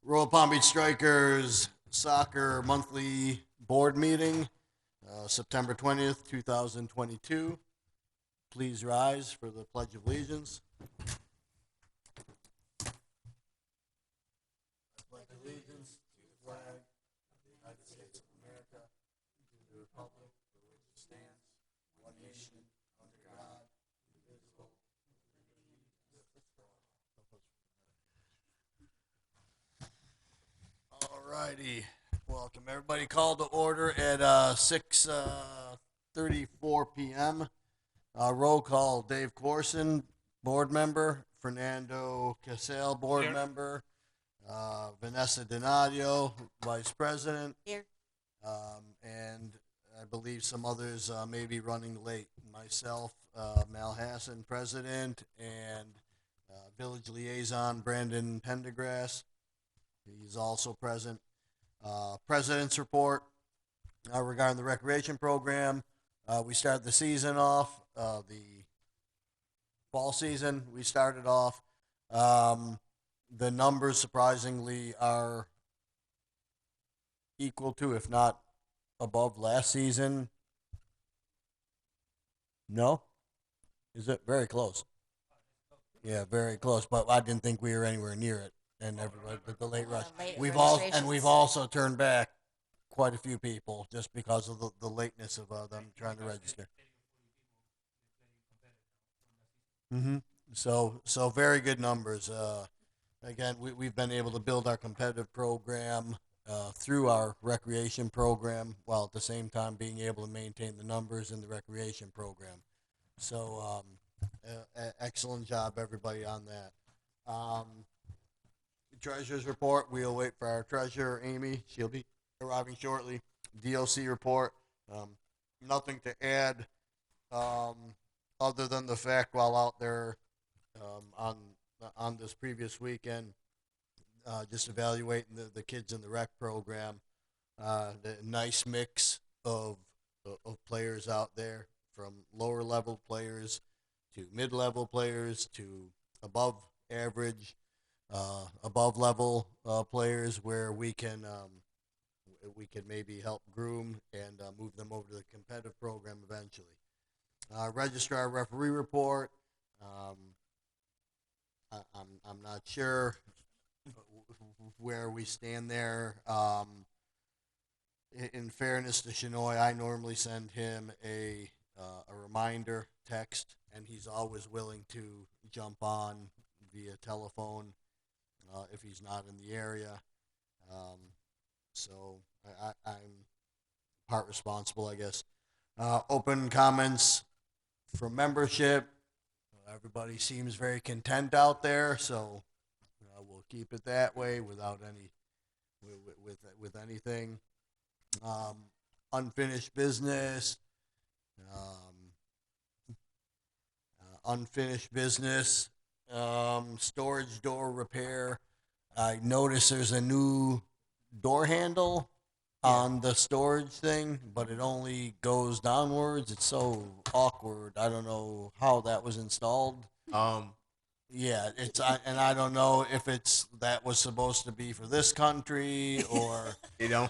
Royal Palm Beach Strikers soccer monthly board meeting, September 20th, 2022. Please rise for the Pledge of Allegiance. I pledge allegiance to the flag of the United States of America, to the republic for which it stands, one nation, under God, indivisible, with liberty and justice for all. All righty. Welcome everybody. Called to order at 6:34 p.m. Roll call: Dave Corson, board member; Fernando Casale, board Here. member; Vanessa Donadio, vice president; Here. And I believe some others may be running late. Myself, Mal Hassan, president, and village liaison Brandon Pendergrass. He's also present. President's report regarding the recreation program. We started the season off, the fall season. We started off. The numbers surprisingly are equal to, if not above, last season. No? Is it very close? Yeah, very close. But I didn't think we were anywhere near it. And everybody, but the late rush. We've registrations. also turned back quite a few people just because of the lateness of them trying to register. So very good numbers. Again, we've been able to build our competitive program through our recreation program, while at the same time being able to maintain the numbers in the recreation program. So excellent job, everybody, on that. Treasurer's report. We'll wait for our treasurer, Amy. She'll be arriving shortly. DOC report. Nothing to add, other than the fact while out there on this previous weekend, just evaluating the kids in the rec program. The nice mix of players out there, from lower level players to mid level players to above average, above level players, where we can maybe help groom and move them over to the competitive program eventually. Registrar referee report. I'm not sure where we stand there. In fairness to Shinoy, I normally send him a reminder text, and he's always willing to jump on via telephone if he's not in the area. So I'm part responsible, I guess. Open comments from membership. Everybody seems very content out there, so we'll keep it that way without any with anything. Unfinished business. Unfinished business. Storage door repair. I noticed there's a new door handle on the storage thing, but it only goes downwards. It's so awkward. I don't know how that was installed. Um, Yeah, and I don't know if it's that was supposed to be for this country or you know,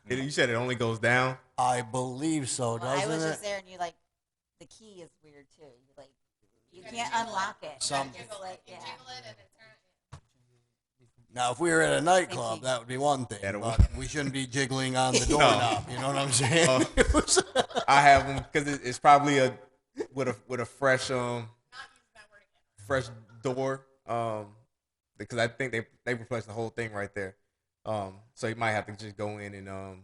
you said it only goes down. I believe so, Well, I doesn't was it? just there, and you the key is weird too. You can't unlock it. Some- It's like, yeah. Now, if we were at a nightclub, Thank you. that would be one thing, That'll- but we shouldn't be jiggling on the doorknob. You know what I'm saying? I have them because it's probably with a fresh door. Because I think they replaced the whole thing right there. So you might have to just go in and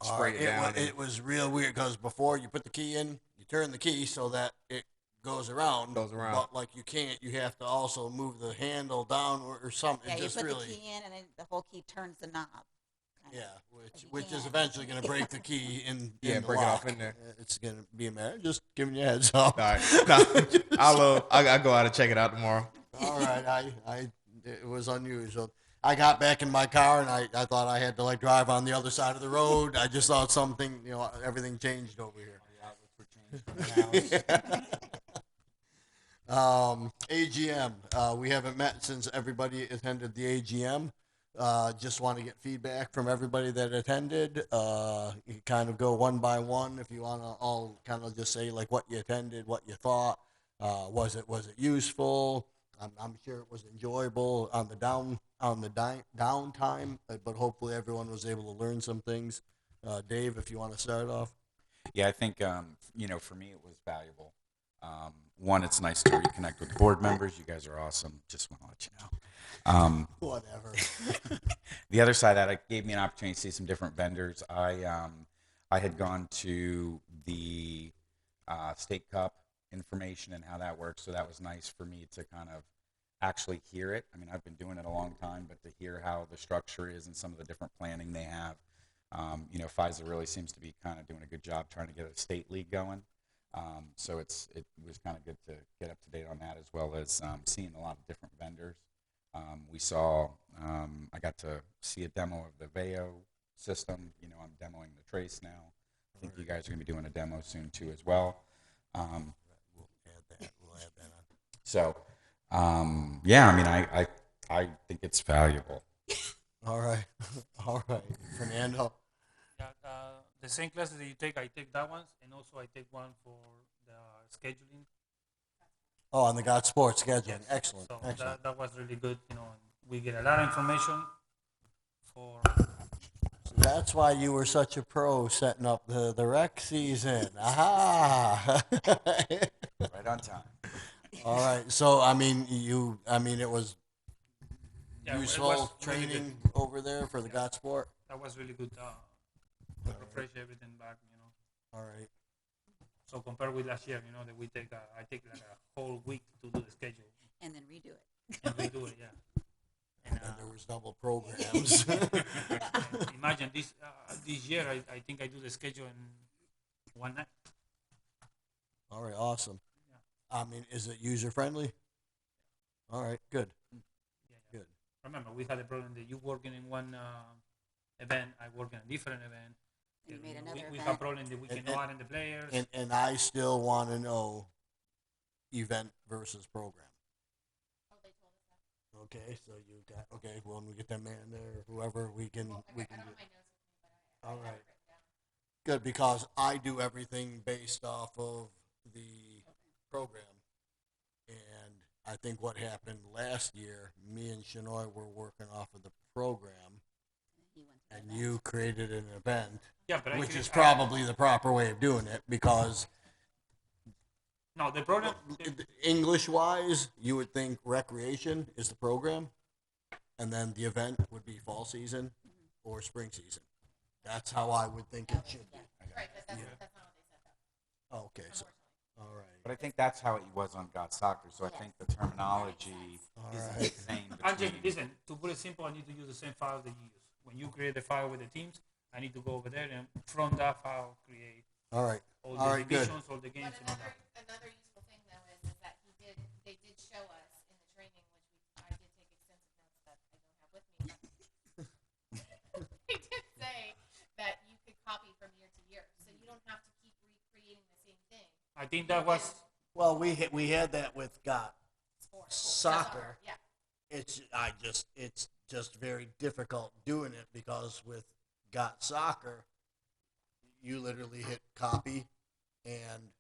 spray it down. It was real weird because before you put the key in, you turn the key so that it goes around. But like you can't. You have to also move the handle down or something. Yeah, It you just put really. the key in, and then the whole key turns the knob. kind of. Yeah, you which is can't. eventually going to break the key in Yeah, the break it off lock. in there. It's going to be a matter. Just giving you a heads up. All right, I'll go out and check it out tomorrow. All right, it was unusual. I got back in my car and I thought I had to like drive on the other side of the road. I just thought something, everything changed over here. AGM. We haven't met since everybody attended the AGM. Just want to get feedback from everybody that attended. You kind of go one by one if you want to all kind of just say like what you attended, what you thought. Was it useful? I'm sure it was enjoyable on the downtime, but hopefully everyone was able to learn some things. Dave, if you want to start off. Yeah, I think for me it was valuable. One, it's nice to reconnect with board members. You guys are awesome. Just want to let you know. Whatever. The other side of that, it gave me an opportunity to see some different vendors. I had gone to the State Cup information and how that works, so that was nice for me to kind of actually hear it. I mean, I've been doing it a long time, but to hear how the structure is and some of the different planning they have. FISA really seems to be kind of doing a good job trying to get a state league going. So it was kind of good to get up to date on that, as well as seeing a lot of different vendors. I got to see a demo of the Veo system. I'm demoing the Trace now. I think you guys are going to be doing a demo soon too as well. We'll add that on. So, yeah, I mean, I think it's valuable. All right. All right. Fernando. Yeah, the same classes that you take, I take that one, and also I take one for the scheduling. Oh, on the God Sports scheduling. Yes. Excellent. So Excellent. that was really good. And we get a lot of information for. That's why you were such a pro setting up the rec season. Aha. Right on time. All right. So, I mean, it was Yeah, useful really training over there for the God Sport. That was really good. Refresh everything back. All right. So compared with last year, that I take like a whole week to do the schedule And then redo it. and redo it. Yeah. And there was double programs. And imagine this year, I think I do the schedule in one night. All right. Awesome. Yeah. I mean, is it user friendly? All right. Good. Yeah. Good. Remember, we had a problem that you working in one event, I work in a different event. You made another we event. have problem that we cannot add in the players. And I still want to know event versus program. Okay, so you got Well, when we get that man there, whoever we can do. All right. Good, because I do everything based off of the program, and I think what happened last year, me and Shanoy were working off of the program, He went to the and event. you created an event, Yeah, but which is probably the proper way of doing it, because no, the problem. English-wise, you would think recreation is the program, and then the event would be fall season or spring season. That's how I would think it should be. Right, but that's not what they said though. Oh, okay, so, all right. But I think that's how it was on God Soccer. So I think the terminology All is right. the same I just between. listen. To put it simple, I need to use the same file that you use. When you create the file with the teams, I need to go over there and from that file create All right. all All the right, good. divisions, all the games, But and all that. another useful thing though is that they did show us in the training, which I did take extensive notes that I don't have with me. But they did say that you could copy from year to year, so you don't have to keep recreating the same thing. I think that was Well, we had that with God Sport. Soccer. Yeah. It's just very difficult doing it because with Got Soccer, you literally hit copy, and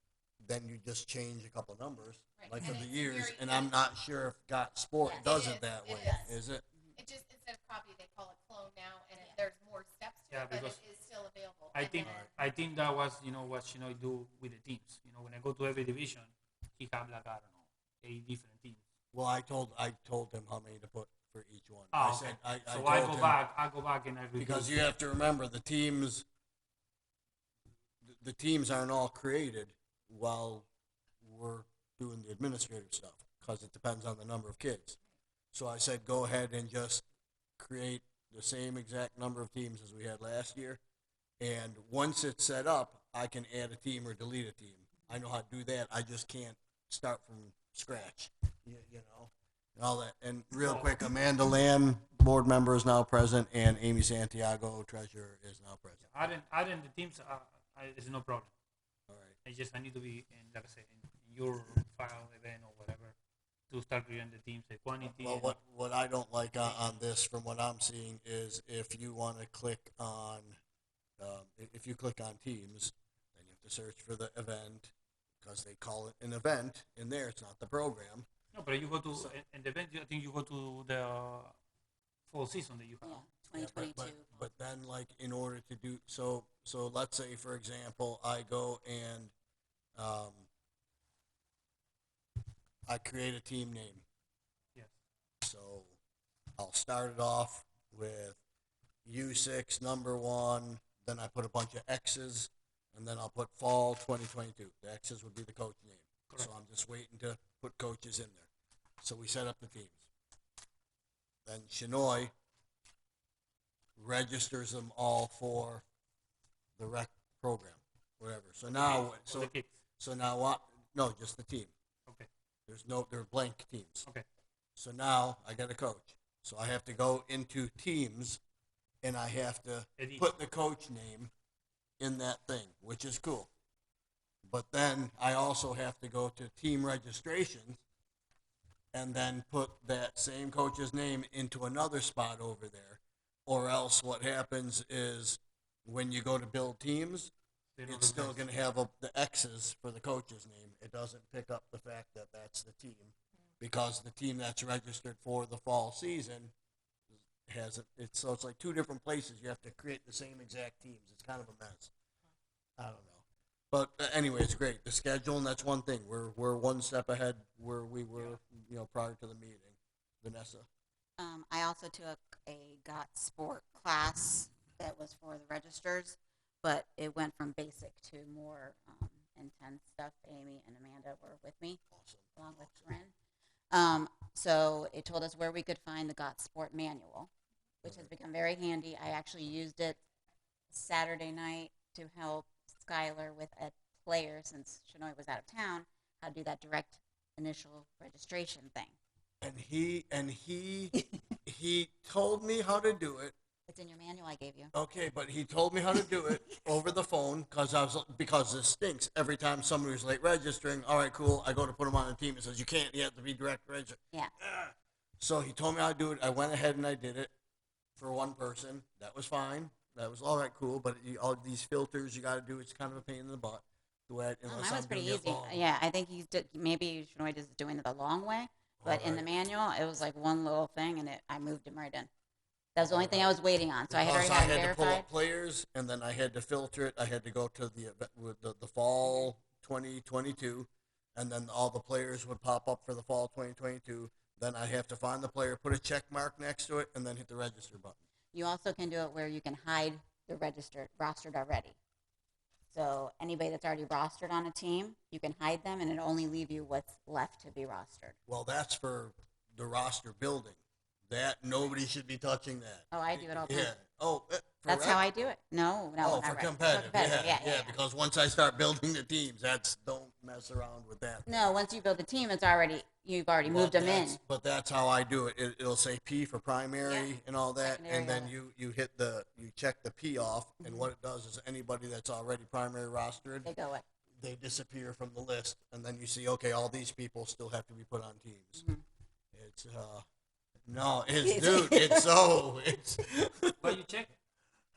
then you just change a couple numbers, Right, like and for the it's years. very And I'm good. not sure if Got Sport Yes, does it it is. that It way. is. Is it? It just instead of copy, they call it clone now, and there's more steps to Yeah, it, but because it is still available. I And think then- I think that was what Shinoy do with the teams. When I go to every division, he have like I don't know 8 different teams. Well, I told him how many to put for each one. Oh, I okay. said I So told I go him, back. I go back and I review. because you have to remember the teams aren't all created while we're doing the administrative stuff, because it depends on the number of kids. So I said, go ahead and just create the same exact number of teams as we had last year, and once it's set up, I can add a team or delete a team. I know how to do that. I just can't start from scratch, you know, and all that. And real quick, Amanda Lamb, board member, is now present, and Amy Santiago, treasurer, is now present. Adding the teams is no problem. All right. I need to be in, like I say, in your file event or whatever to start creating the teams, the quantity. Well, what I don't like on this, from what I'm seeing, is if you want to click on, if you click on teams, then you have to search for the event because they call it an event in there. It's not the program. No, but you go to in the event. I think you go to the fall season that you have. Yeah, Yeah, 2022. but then, like, in order to do so, let's say, for example, I go and I create a team name. Yes. So I'll start it off with U6 number 1. Then I put a bunch of X's, and then I'll put fall 2022. The X's would be the coach name. Correct. So I'm just waiting to put coaches in there. So we set up the teams. Then Shinoy registers them all for the rec program, whatever. So now, For the kids. so now what? No, just the team. Okay. They're blank teams. Okay. So now I got a coach. So I have to go into teams, and I have to Edit. put the coach name in that thing, which is cool. But then I also have to go to team registrations and then put that same coach's name into another spot over there. Or else what happens is when you go to build teams, They don't it's still recognize. going to have the X's for the coach's name. It doesn't pick up the fact that that's the team, because the team that's registered for the fall season has it. So it's like two different places. You have to create the same exact teams. It's kind of a mess. I don't know, but anyway, it's great. The scheduling, that's one thing. We're one step ahead where we were, prior to the meeting. Vanessa. I also took a GOT sport class that was for the registers, but it went from basic to more intense stuff. Amy and Amanda were with me, Awesome. along with Corinne. So it told us where we could find the GOT sport manual, which has become very handy. I actually used it Saturday night to help Skylar with a player, since Shinoy was out of town, how to do that direct initial registration thing. And he told me how to do it. It's in your manual I gave you. Okay, but he told me how to do it over the phone because this stinks. Every time somebody was late registering, all right, cool. I go to put them on the team. It says you can't. You have to be direct register. Yeah. So he told me how to do it. I went ahead and I did it for one person. That was fine. That was all right, cool. But all these filters you got to do, it's kind of a pain in the butt. The way Oh, unless mine was I'm pretty doing it easy. wrong. Yeah, I think maybe Shinoy is doing it the long way, but in the manual, it was like one little thing, and I moved him right in. That was the only thing I was waiting on. So I had already Because had it to pull verified. up players, and then I had to filter it. I had to go to the fall 2022, and then all the players would pop up for the fall 2022. Then I have to find the player, put a check mark next to it, and then hit the register button. You also can do it where you can hide the rostered already. So anybody that's already rostered on a team, you can hide them, and it'll only leave you what's left to be rostered. Well, that's for the roster building. That nobody should be touching that. Oh, I do it all the Yeah. time. Oh, That's how I do it. No, Oh, not for rec. competitive. Yeah. Because once I start building the teams, don't mess around with that. No, once you build the team, you've already moved them in. But that's how I do it. It'll say P for primary Yeah. and all that, Secondary, and then all you check the P off, and what it does is anybody that's already primary rostered, They go it. they disappear from the list, and then you see, okay, all these people still have to be put on teams. Mhm. It's no, it's But you check it.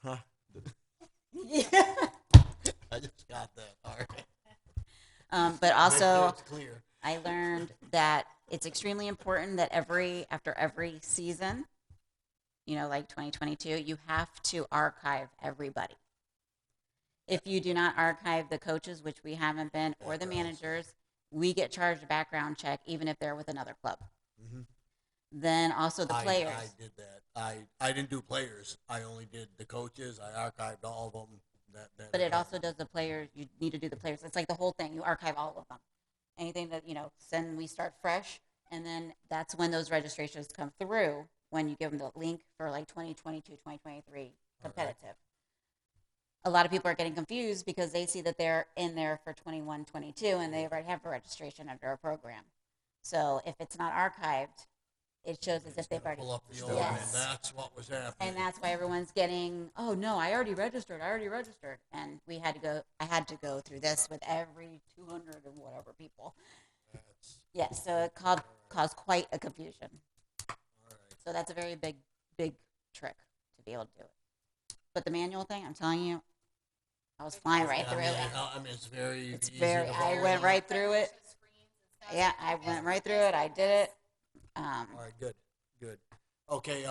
Huh? Yeah. I just got that. All right. But also, It's clear. I learned that it's extremely important that after every season, like 2022, you have to archive everybody. If you do not archive the coaches, which we haven't been, or the managers, we get charged a background check, even if they're with another club. Mhm. Then also the players. I did that. I didn't do players. I only did the coaches. I archived all of them. But it also does the players. You need to do the players. It's like the whole thing. You archive all of them. Anything that, send, we start fresh. And then that's when those registrations come through, when you give them the link for like 2022, 2023 competitive. A lot of people are getting confused because they see that they're in there for 21, 22, and they already have a registration under a program. So if it's not archived, it shows as if they've already. pull up the old one, Yes. and that's what was happening. And that's why everyone's getting, oh no, I already registered. And I had to go through this with every 200 and whatever people. That's- Yes, so cause quite a confusion. All right. So that's a very big trick to be able to do it. But the manual thing, I'm telling you, I was flying right through it. I mean, it's very It's easy very. to I follow. went right through it. Screens and stuff. Yeah, I went right through it. I did it. All right, good. Okay,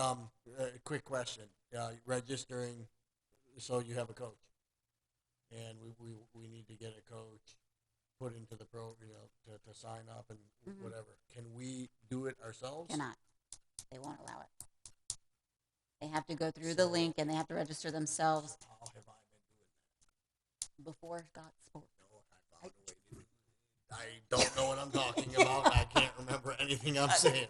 quick question. Registering, so you have a coach, and we need to get a coach put into the to sign up and whatever. Can we do it ourselves? Cannot. They won't allow it. They have to go through the link and they have to register themselves How have I been doing that? before Got Sport. No, I found a way to do it. I don't know what I'm talking about. I can't remember anything I'm saying.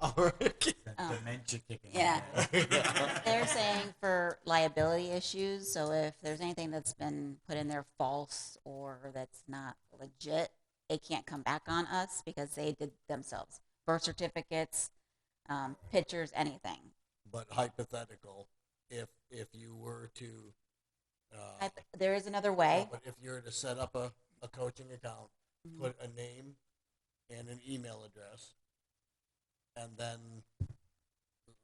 All right. Dementia kicking in. Yeah. They're saying for liability issues, so if there's anything that's been put in there false or that's not legit, it can't come back on us because they did themselves. Birth certificates, pictures, anything. But hypothetical, if you were to, There is another way. but if you were to set up a coaching account, put a name and an email address, and then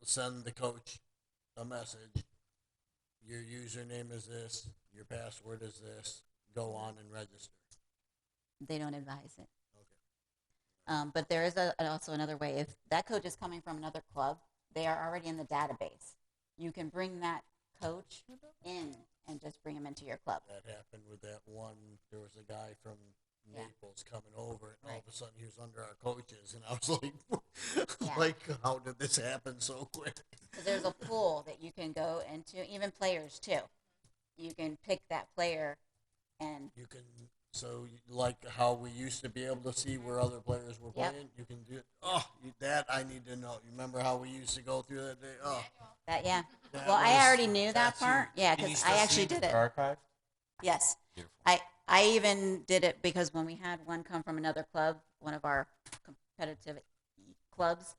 send the coach a message. Your username is this. Your password is this. Go on and register. They don't advise it. Okay. But there is also another way. If that coach is coming from another club, they are already in the database. You can bring that coach in and just bring him into your club. That happened with that one. There was a guy from Yeah. Naples coming over, and all Right. of a sudden he was under our coaches, and I was like, Yeah. like, how did this happen so quick? So there's a pool that you can go into, even players too. You can pick that player and You can, so like how we used to be able to see where other players were Yep. playing, you can do it. Oh, that I need to know. You remember how we used to go through that day? Oh, that, yeah. that Well, I was- already knew that that's part. huge. Yeah, Can you because still I see actually the did it. archive? Yes. Beautiful. I even did it because when we had one come from another club, one of our competitive clubs,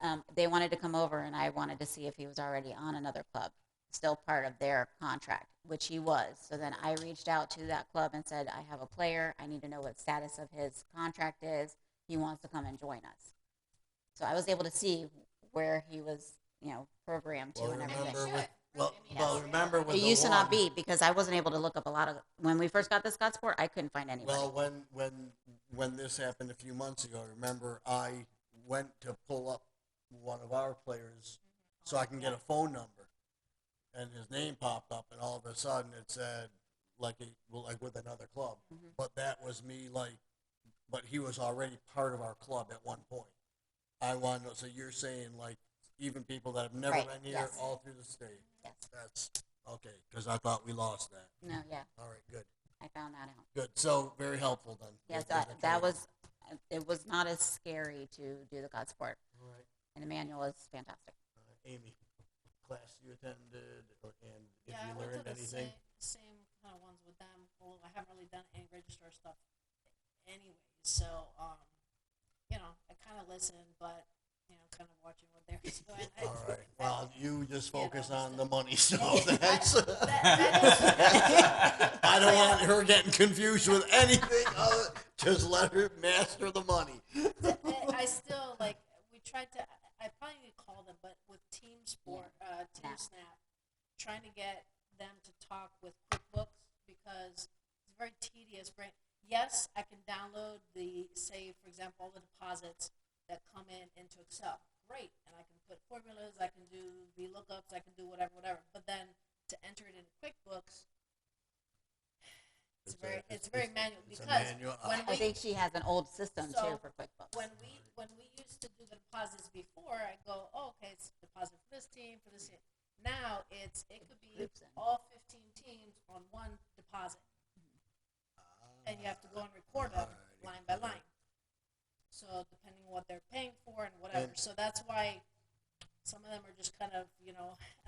All right. they wanted to come over and I wanted to see if he was already on another club, still part of their contract, which he was. So then I reached out to that club and said, I have a player. I need to know what status of his contract is. He wants to come and join us. So I was able to see where he was, programmed to Well, and everything. remember should. with well, I mean, well, that's- remember with It the used to not one- be because I wasn't able to look up a lot of when we first got this God Sport. I couldn't find anybody. Well, when this happened a few months ago, remember I went to pull up one of our players so I can get a phone number, and his name popped up, and all of a sudden it said like with another club, but that was me but he was already part of our club at one point. I want to know. So you're saying like even people that have never Right, been here yes. all through the state. Yes. That's okay because I thought we lost that. No, yeah, All right, good. I found that out. Good. So very helpful then. Yes, with the that training. was. It was not as scary to do the God Sport, All right. and the manual is fantastic. Amy, class you attended, and if Yeah, I you went learned to the anything. same kind of ones with them. Well, I haven't really done any registrar stuff anyway, so I kind of listen, but kind of watching what they're doing. All right. Well, you just Yeah, focus that was on the- the money stuff. That's. that I don't want her getting confused with anything other. Just let her master the money. I still we tried to. I probably need to call them, but with Team Sport, Team Snap, trying to get them to talk with QuickBooks because it's very tedious. Right? Yes, I can download say for example, all the deposits that come into Excel. Great, and I can put formulas. I can do VLOOKUPs. I can do whatever. But then to enter it in QuickBooks. It's very manual it's a because manual. when I think she has an old system So, too for QuickBooks. when we used to do the deposits before, I go, oh, okay, it's deposit for this team, for this team. Now it could be Groups in. all 15 teams on one deposit, and you have to go and record them line by line. So depending on what they're paying for and whatever, so that's why some of them are just kind of and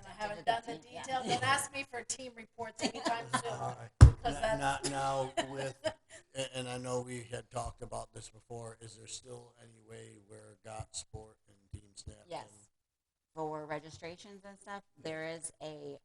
I haven't done the Yeah. details. Don't ask me for team reports anytime soon. All right. Because that's Now with, and I know we had talked about this before. Is there still any way where Got Sport and Team Snap? Yes. For registrations and stuff, there is a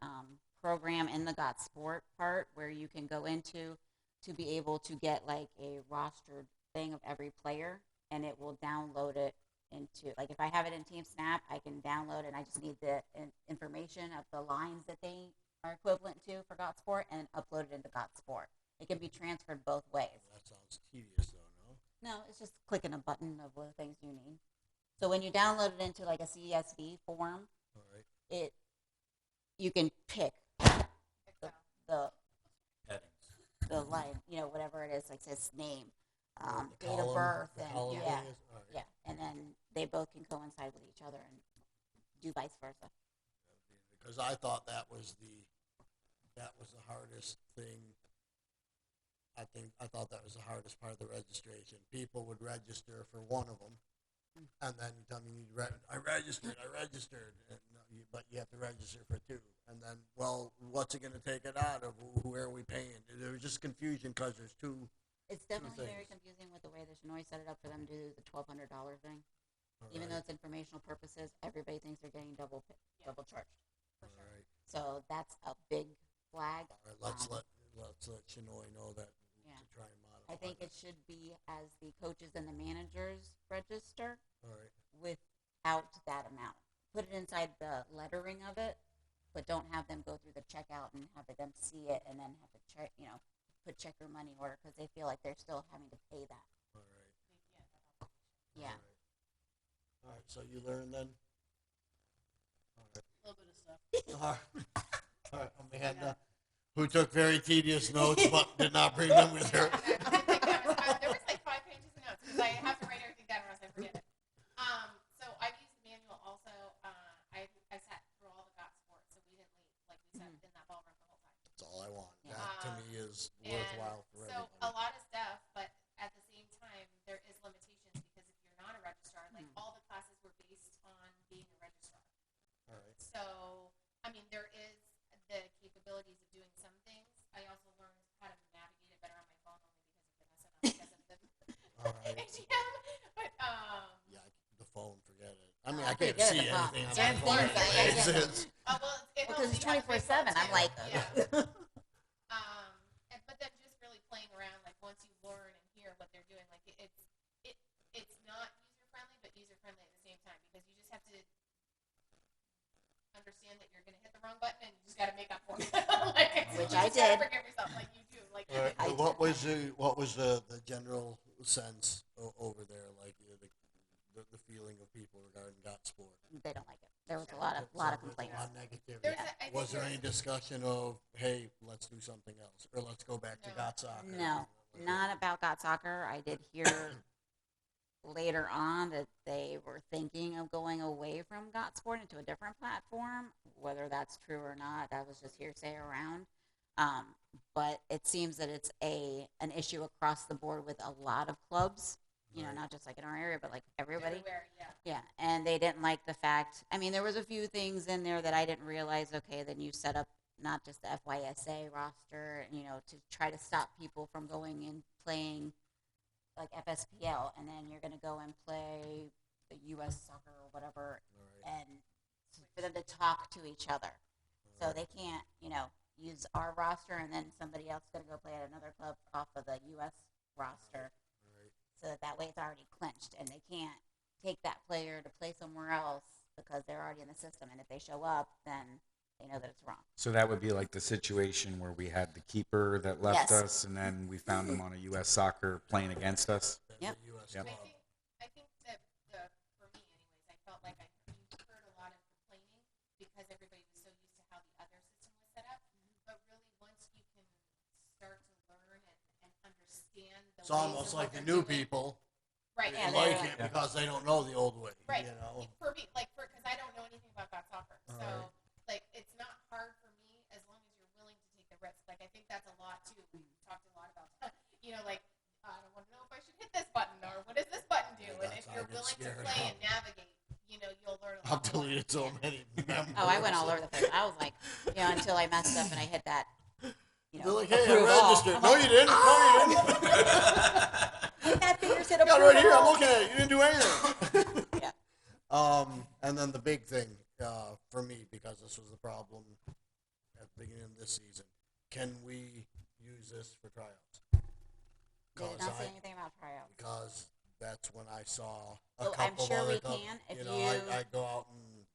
program in the Got Sport part where you can go into to be able to get like a rostered thing of every player, and it will download it into, like if I have it in Team Snap, I can download it and I just need the information of the lines that they are equivalent to for GotSport and upload it into GotSport. It can be transferred both ways. That sounds tedious, though, no? No, it's just clicking a button of what things you need. So when you download it into like a CSV form, All right. you can pick the Headings. the line, whatever it is, like says name, The date of column- birth, the and column yeah, thing is- all right. yeah, and then they both can coincide with each other and do vice versa. Because I thought that was the hardest thing. I thought that was the hardest part of the registration. People would register for one of them, and then you tell me you need I registered, and, but you have to register for two. And then, well, what's it going to take it out of? Who are we paying? There was just confusion because there's two. It's definitely very things. confusing with the way that Shinoy set it up for them to do the $1,200 thing. All Even though right, it's informational purposes, everybody thinks they're getting double charged. all right. So that's a big flag. All right, let's Um, let Shinoy know that Yeah. to try and modify. I think it should be as the coaches and the managers register All right. without that amount. Put it inside the lettering of it, but don't have them go through the checkout and have them see it and then have to check, put check your money order because they feel like they're still having to pay that. All right. Yeah. All right. So you learned then. A little bit of stuff. All right. Amanda, who took very tedious notes but did not bring them with her. There was like 5 pages of notes because I have to write everything down or else I forget it. So I've used the manual also. I sat through all the GotSport, so we didn't leave. Like we sat in that ballroom the whole time. That's all I want. Yeah. That to me is And worthwhile for so a everybody. lot of stuff, but at the same time, there is limitations because if you're not a registrar, like all the classes were based on being a registrar. All right. So, I mean, there is the capabilities of doing some things. I also learned how to navigate it better on my phone only because of Vanessa, not because of the All right. ATM. But, Yeah, the phone, forget it. I mean, Oh, I pretty can't good see at the phone. anything on Yeah, my phone. yeah, yeah, anyways. yeah. It's- well, it Because helps it's you have a big 24/7. phone, I'm too. like, Yeah. But then just really playing around, like once you learn and hear what they're doing, like it's not user friendly, but user friendly at the same time because you just have to understand that you're gonna hit the wrong button and you just gotta make up for it. Which you I just gotta did. forgive yourself, like you do. Like All right. I What did. was the general sense over there, like the feeling of people regarding GotSport? They don't like it. There was a lot of complaints. A lot of negativity. There's a- I Was think there any discussion of, hey, let's do something else, or let's go back to No. Got Soccer? No, not about Got Soccer. I did hear later on that they were thinking of going away from Got Sport into a different platform. Whether that's true or not, that was just hearsay around. But it seems that it's an issue across the board with a lot of clubs. Right. Not just like in our area, but like everybody. everywhere, yeah. Yeah, and they didn't like the fact. I mean, there was a few things in there that I didn't realize. Okay, then you set up not just the FYSA roster, to try to stop people from going and playing like FSPL, and then you're going to go and play the U.S. soccer or whatever, All right. and for them to talk to each other. So they can't, use our roster, and then somebody else is going to go play at another club off of the U.S. roster. Right. So that way it's already clinched, and they can't take that player to play somewhere else because they're already in the system. And if they show up, then they know that it's wrong. So that would be like the situation where we had the keeper that left Yes. us, and then we found him on a U.S. soccer playing against us. Yep. The U.S. Yep. club. I think that for me, anyways, I felt like you heard a lot of complaining because everybody was so used to how the other system was set up. But really, once you can start to learn and understand the It's ways almost of what like the they're new doing. people Right. Yeah, like they're it because they don't know the old way. Right. You know. For me, because I don't know anything about that soccer, so Alright. like it's not hard for me as long as you're willing to take the risk. Like I think that's a lot too. We talked a lot about, like I don't want to know if I should hit this button or what does this button do. Yeah, And that's if how I you're get willing to scared play now. and navigate, you'll learn a I've lot more. deleted so many. Oh, I went all over the place. I was like, until I messed up and I hit that, They're like, hey, I approve all. registered. I'm No, like, you didn't. No, you didn't. Hit that fingers hit I got it right here. I'm approval. looking at it. You didn't do anything. Yeah. And then the big thing for me, because this was the problem at the beginning of this season, can we use this for tryouts? They did not say anything about tryouts. Because that's when I saw a Oh, I'm couple sure of we other clubs. can if you know, you- I go out and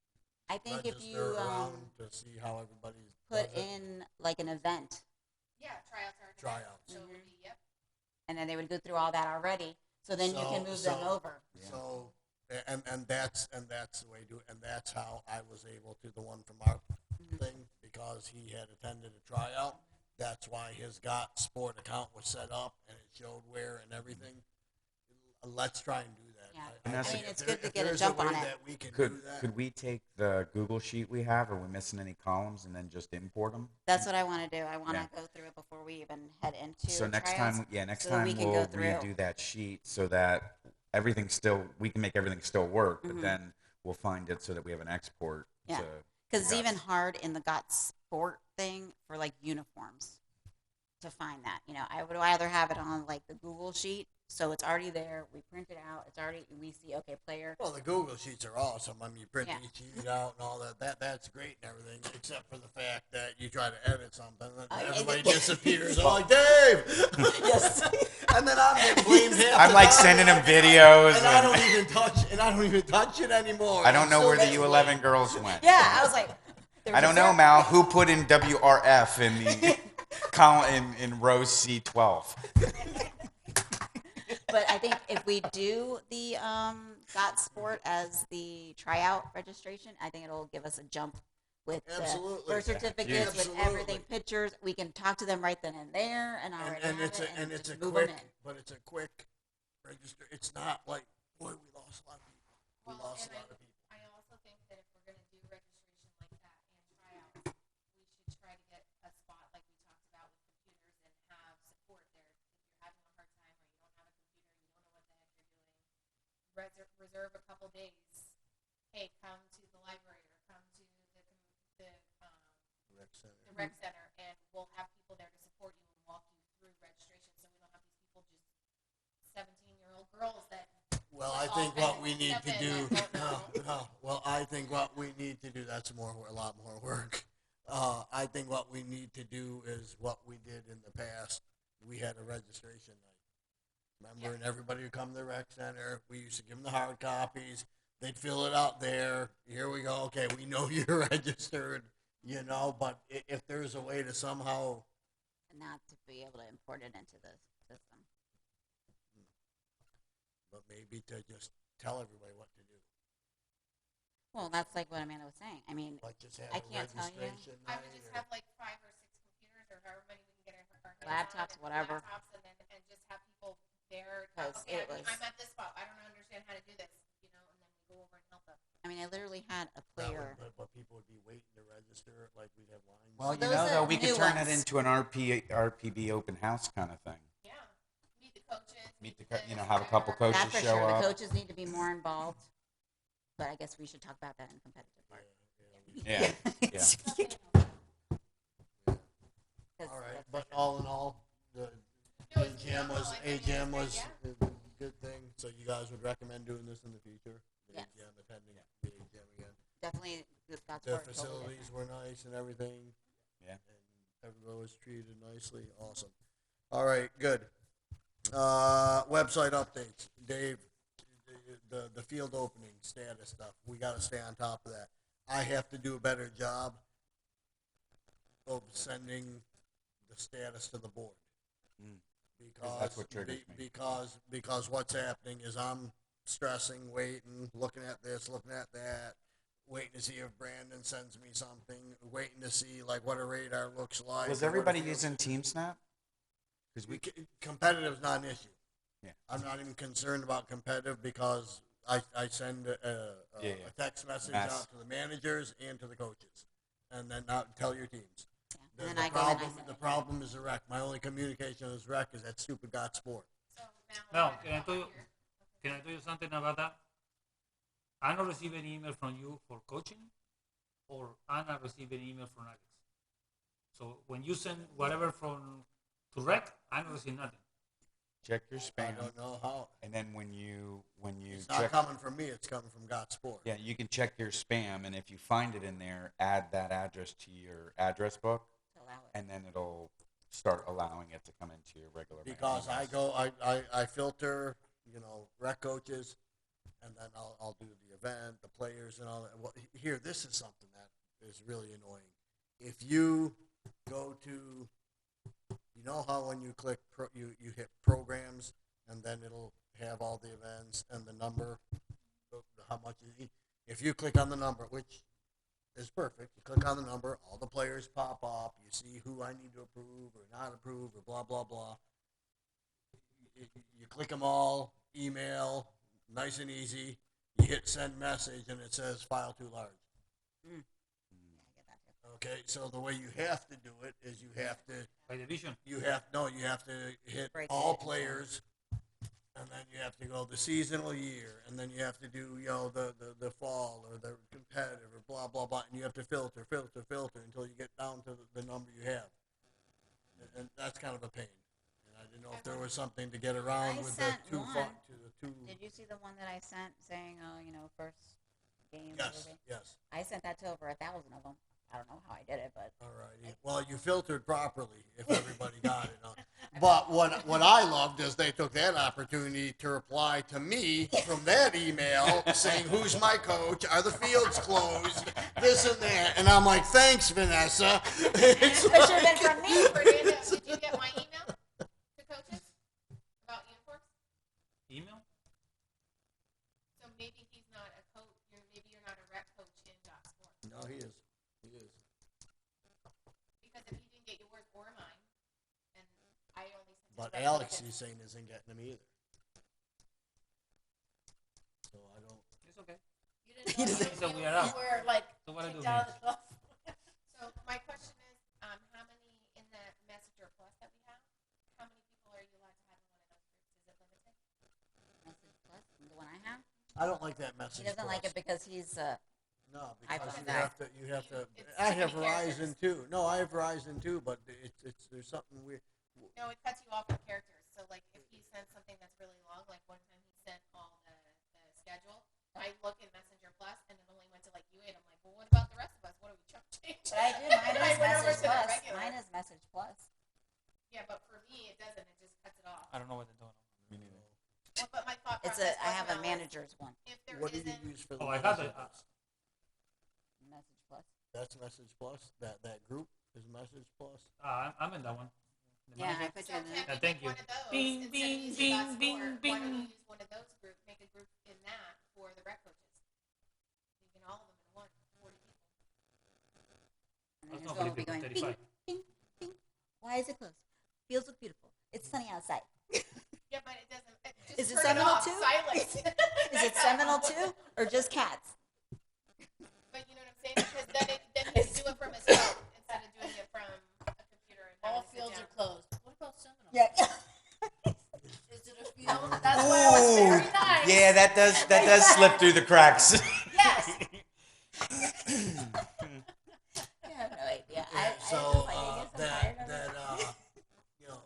I think if you register around to see how everybody put does it. in like an event, Yeah, tryouts are. Tryouts. So it would be, yep. and then they would go through all that already, so then you can move them over. So, and that's the way to do it, and that's how I was able to, the one from our thing, because he had attended a tryout. That's why his Got Sport account was set up, and it showed where and everything. Let's try and do that. Yeah. And that's I mean, a- it's if good to if get a there's jump way on it. that we can do that. Could we take the Google sheet we have? Are we missing any columns and then just import them? That's what I want to do. I want to Yeah. go through it before we even head into So next tryouts, time, next so that time we can we'll go through. redo that sheet so that we can make everything still work, but then we'll find it so that we have an export. Yeah. to Because it's Got even hard in the Got Sport thing for like uniforms to find that. You know, I would rather have it on like the Google sheet, so it's already there. We print it out. It's already, we see, okay, player. Well, the Google Sheets are awesome. I mean, you print Yeah. each sheet out and all that. That's great and everything, except for the fact that you try to edit something and and everybody it- disappears. I'm like, Dave! Yes. And then I'm getting blamed half I'm the like time, sending and them videos. And I don't even touch it anymore. I don't know Still where the gets U11 blamed. girls went. Yeah, I was like, there I was don't a know, zero- Mal. Who put in WRF in the column in row C12? But I think if we do the Got Sport as the tryout registration, I think it'll give us a jump with the Absolutely. birth certificates, with Absolutely. everything, pictures. We can talk to them right then and there, and already And have it's it, a and it's a just move quick, 'em in. but it's a quick register. It's not like, boy, we lost a lot of people. We Well, lost and a lot of people. I also think that if we're gonna do registration like that and tryouts, we should try to get a spot like we talked about with computers and have support there. If you're having a hard time or you don't have a computer, you don't know what the heck you're doing, reserve a couple days. Hey, come to the library or come to the rec center, and we'll have people there to support you and walk you through registration, so we don't have these people just 17-year-old girls that. Well, like, I all think kind what of we need step to in do. that don't know. No. Well, I think what we need to do. That's a lot more work. I think what we need to do is what we did in the past. We had a registration night. Remember, and everybody would come to the rec center. We used to give them the hard copies. They'd fill it out there. Here we go. Okay, we know you're registered. You know, but if there's a way to somehow, Not to be able to import it into the system. but maybe to just tell everybody what to do. Well, that's like what Amanda was saying. I mean, Like just have I a can't tell you. registration I night would just or- have like 5 or 6 computers or however many we can get our hands Laptops, on, whatever. laptops, and just have people there. 'Cause Okay, it was- I'm at this spot. I don't understand how to do this, you know, and then we go over and help them. I mean, I literally had a That player. but people would be waiting to register. Like we'd have lines. Well, you Those know, are though, we new could turn ones. it into an RPB open house kind of thing. Yeah, meet the coaches. Meet the this, have a couple whatever. coaches That for show sure. up. The coaches need to be more involved. But I guess we should talk about that in the competitive part. Yeah, yeah. 'Cause All right, that's for but sure. all in all, the No, it's AGM was phenomenal. I think AGM it's was great, a good thing. So you guys would recommend doing this in the future? The Yes. AGM, attending the AGM again. Definitely, that's The where it's totally facilities different. were nice and everything. Yeah. And everybody was treated nicely. Awesome. All right, good. Website updates, Dave. The field opening status stuff. We got to stay on top of that. I have to do a better job of sending the status to the board. Mm. Because That's what triggers me. because what's happening is I'm stressing, waiting, looking at this, looking at that, waiting to see if Brandon sends me something, waiting to see like what a radar looks like. Was or what everybody it feels- using TeamSnap? Because we competitive is not an issue. Yeah. I'm not even concerned about competitive because I send a Yeah. text message Mass. out to the managers and to the coaches, and then out tell your teams. Yeah. And then I go and I send The it. problem is the rec. My only communication with rec is that stupid Got Sport. So Now, we're can I tell you? here. Can I tell you something about that? I not receive an email from you for coaching, or I not receive an email from Alex. So when you send whatever from to rec, I don't receive nothing. check your I spam, don't know how. and then when you It's not check, coming from me. It's coming from Got Sport. yeah, you can check your spam, and if you find it in there, add that address to your address book, To allow it. and then it'll start allowing it to come into your regular. mail Because I emails. go, I filter rec coaches, and then I'll do the event, the players, and all that. Well, here, this is something that is really annoying. If you go to, how when you click, you hit programs, and then it'll have all the events and the number, how much if you click on the number, which is perfect, you click on the number, all the players pop up, you see who I need to approve or not approve or blah, blah, blah. You click them all, email, nice and easy. You hit send message, and it says file too large. Yeah, I get that too. Okay, so the way you have to do it is you have to By division. you have to hit Break all it. players, and then you have to go the seasonal year, and then you have to do the fall or the competitive or blah blah blah, and you have to filter until you get down to the number you have, and that's kind of a pain. And I didn't know if there was something to get around I with sent the two one. two. Did you see the one that I sent saying, first game? Yes, everything? yes. I sent that to over 1,000 of them. I don't know how I did it, but All righty. Well, you filtered properly if everybody got it. But what I loved is they took that opportunity to reply to me from that email saying, "Who's my coach? Are the fields closed? This and that." And I'm like, "Thanks, Vanessa." It's it should have been from me. Fernando, did you get my email to coaches about uniforms? Email? So maybe he's not a coach. Maybe you're not a rep coach in dot sport. No, he is. He is. Because if he didn't get yours or mine, and I only sent it But to rep Alex, coaches. he's saying, isn't getting them either. So I don't. It's okay. You didn't know So we are you out. were like So what I do kicked out of the here? club. So my question is, how many in the Messenger Plus that we have? How many people are you allowed to have in one of those groups? Is it limited? Message Plus, the one I have. I don't like that message. He doesn't like it because he's No, because iPhone you guy. have to. You have to. It's I too have many Verizon too. No, I have Verizon too, but it's there's something weird. No, it cuts you off with characters. So like if he sends something that's really long, like one time he sent all the schedule, I look in Messenger Plus and it only went to like you and I'm like, well, what about the rest of us? What are we changing? But I do. Mine I is went over Message to the Plus. regular. Mine is Message Plus. Yeah, but for me it doesn't. It just cuts it off. I don't know what they're doing. Well, but my thought It's process I have a was now manager's one. If there What do you isn't, use for the Oh, I have message it. plus? Message Plus. That's Message Plus. That group is Message Plus. I'm in that one. The Yeah, I manager? put so you in can there. we thank make you. one of those Bing, instead bing, of using bing, Dot bing, Sport, why don't bing. you use one of those groups, make a group in that for the rec coaches? You can all of them in one, 40 people. And then That's his not phone 40 will be people, going 35. bing, bing, bing. Why is it closed? Fields look beautiful. It's sunny outside. Yeah, but it doesn't. Is it turn Seminole off, too? Silence. Is it Seminole too, or just cats? But you know what I'm saying? Because then he can do it from his phone instead of doing it from a computer. And All having to sit fields down. are closed. What about Seminole? Yeah. Is it a field? That's why I was very nice. Yeah, that does slip through the cracks. Yes. I have no idea. So I guess I'm tired of it. you know.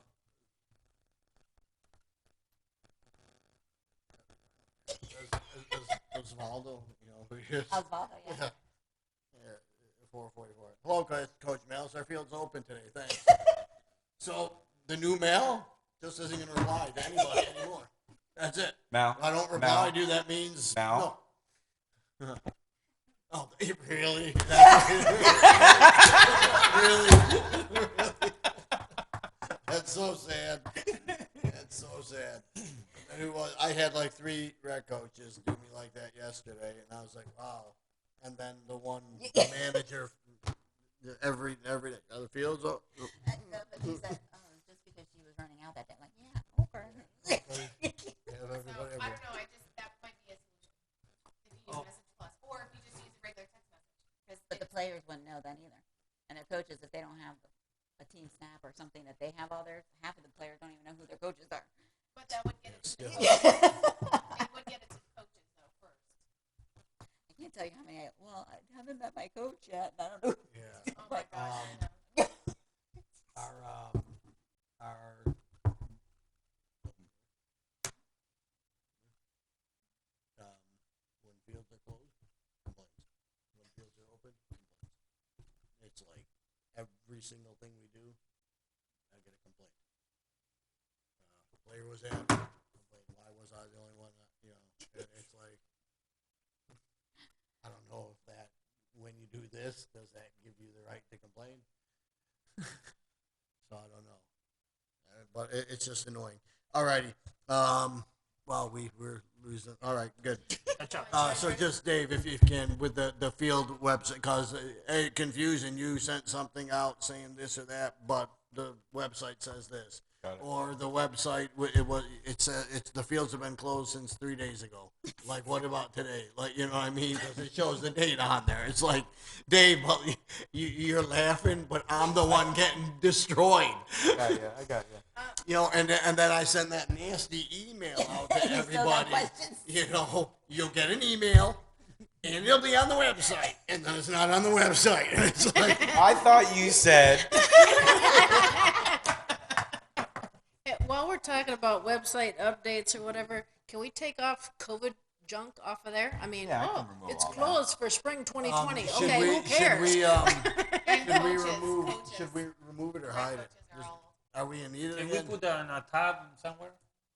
Osvaldo, who he is. Osvaldo, yeah. Yeah, 444. Hello, Coach Mel. Our field's open today. Thanks. So the new Mel just isn't going to reply to anybody anymore. That's it. Mal, If I don't reply to you, that means Mal? no. Oh, really? Really? That's so sad. That's so sad. And it was, I had like 3 rec coaches do me like that yesterday, and I was like, wow. And then the manager, every day, are the fields up? No, but he said, just because she was running out that day. I'm like, yeah, okay. Have So everybody I don't know. That might be a solution. If you use Message Plus, or if you just use a regular text message. But the players wouldn't know then either. And their coaches, if they don't have a team snap or something that they have all theirs, half of the players don't even know who their coaches are. But that would get it to the Yeah. coaches. It would get it to the coaches though first. I can't tell you how many. I haven't met my coach yet. And I don't know. Yeah. Oh my gosh, I know. Our when fields are closed, complaints. When fields are open, complaints. It's like every single thing we do, I get a complaint. Player was out, complaint. Why was I the only one that, and it's like, I don't know if that, when you do this, does that give you the right to complain? So I don't know. But it's just annoying. Alrighty. Well, we're losing. All right, good. Catch up. So just Dave, if you can, with the field website, because confusion, you sent something out saying this or that, but the website says this, or the website it's the fields have been closed since 3 days ago. Like, what about today? Like, you know what I mean? 'Cause it shows the date on there. It's like, Dave, well, you're laughing, but I'm the one getting destroyed. I got you. And then I send that nasty email out to You still got everybody. questions? You'll get an email, and it'll be on the website, and then it's not on the website. And it's like, I thought you said. Hey, while we're talking about website updates or whatever, can we take off COVID junk off of there? I mean, Yeah, I can remove it's all that. closed for spring 2020. should Okay, we who cares? And should we remove it or hide it? Coaches are all. Are we in need of it Can we again? put that in a tab somewhere?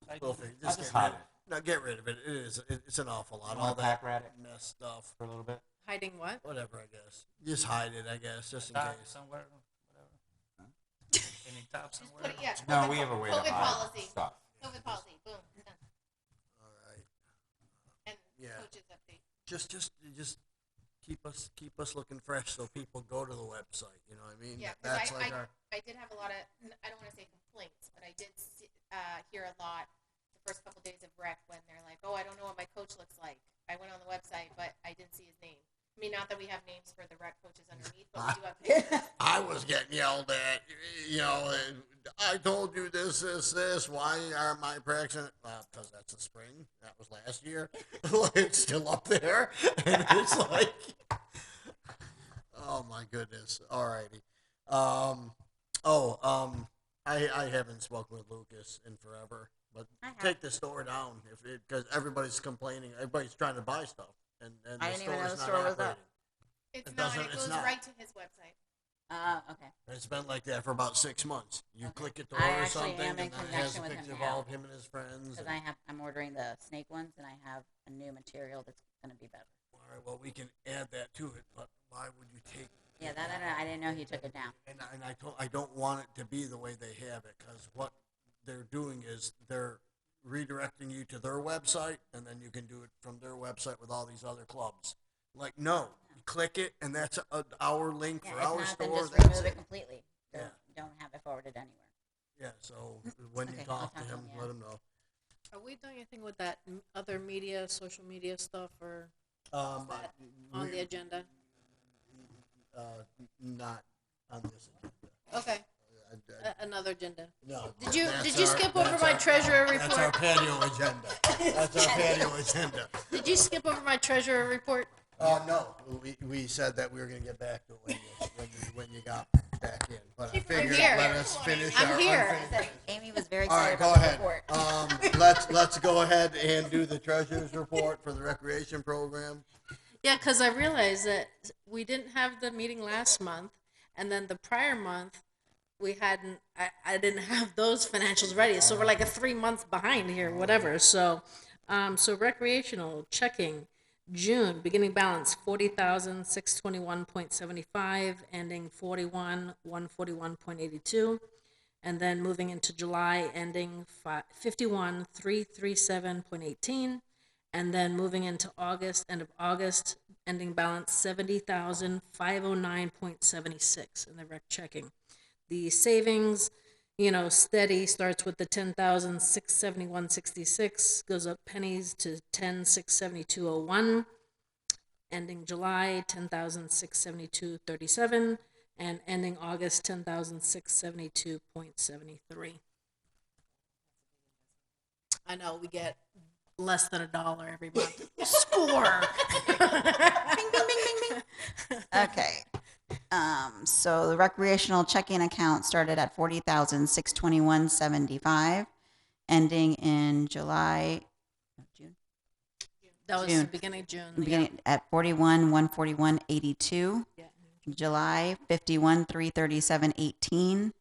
Like, We'll figure- I'll just just get hide rid. it. No, get rid of it. It's an awful lot. You All wanna that pack rat it? mess stuff. For a little bit. Hiding what? Whatever, I guess. Just hide it, I guess, just in tab case. somewhere, whatever. Any tab Just somewhere. put it, yeah. No, COVID we have a way to COVID hide policy. stuff. COVID policy. Boom. Done. All right. And Yeah. coaches update. Just keep us looking fresh so people go to the website. You know what I mean? Yeah, because That's like our. I did have a lot of, I don't want to say complaints, but I did hear a lot the first couple days of rec when they're like, oh, I don't know what my coach looks like. I went on the website, but I didn't see his name. I mean, not that we have names for the rec coaches underneath, but we do have pictures. I was getting yelled at, I told you this. Why aren't my practicing? Because that's the spring. That was last year. It's still up there. And it's like, oh my goodness. Alrighty. I haven't spoken with Lucas in forever, but I have. take the store down because everybody's complaining. Everybody's trying to buy stuff, and I the didn't even know store's the not store was up. operating. It's It not. doesn't- It it's goes not. right to his website. Okay. It's been like that for about 6 months. You Okay. click it to I order actually something, am in and then it has a connection with him picture of now. all of him and his friends. Because and- I'm ordering the snake ones, and I have a new material that's going to be better. All right, well, we can add that to it, but why would you take? Yeah, I didn't know he took it down. And I don't want it to be the way they have it, because what they're doing is they're redirecting you to their website, and then you can do it from their website with all these other clubs. Like, no, you click it, and that's our link Yeah, for if our not, store. then just That's remove it it. completely. Yeah. Don't have it forwarded anywhere. Yeah. So when you Okay, talk to I'll talk to him, him, yeah. let him know. Are we doing anything with that other media, social media stuff, or That on the agenda? Not on this agenda. Okay, I- another agenda. No. Did you that's skip over that's my treasurer That's our report? patio agenda. That's our patio agenda. Did you skip over my treasurer report? No, we said that we were gonna get back to it when you got back in, but I I'm figured here. let us finish I'm our here. unfinished I said Amy was very All right, excited go about the ahead. report. Let's go ahead and do the treasurer's report for the recreation program. Yeah, because I realized that we didn't have the meeting last month, and then the prior month we hadn't. I didn't have those financials ready, so we're like a 3 months behind here, whatever. So, so recreational checking. June beginning balance 40,621.75, ending 41,141.82, and then moving into July ending 51,337.18, and then moving into August, end of August, ending balance 70,509.76 in the rec checking. The savings, steady, starts with the 10,671.66, goes up pennies to 10,672.01, ending July 10,672.37, and ending August 10,672.73. I know we get less than $1 every month. Score. Bing, bing, bing, bing, bing. Okay. So the recreational checking account started at 40,621.75, ending in June. That was June. the beginning of June. Beginning at 41,141.82. Yeah. July 51,337.18,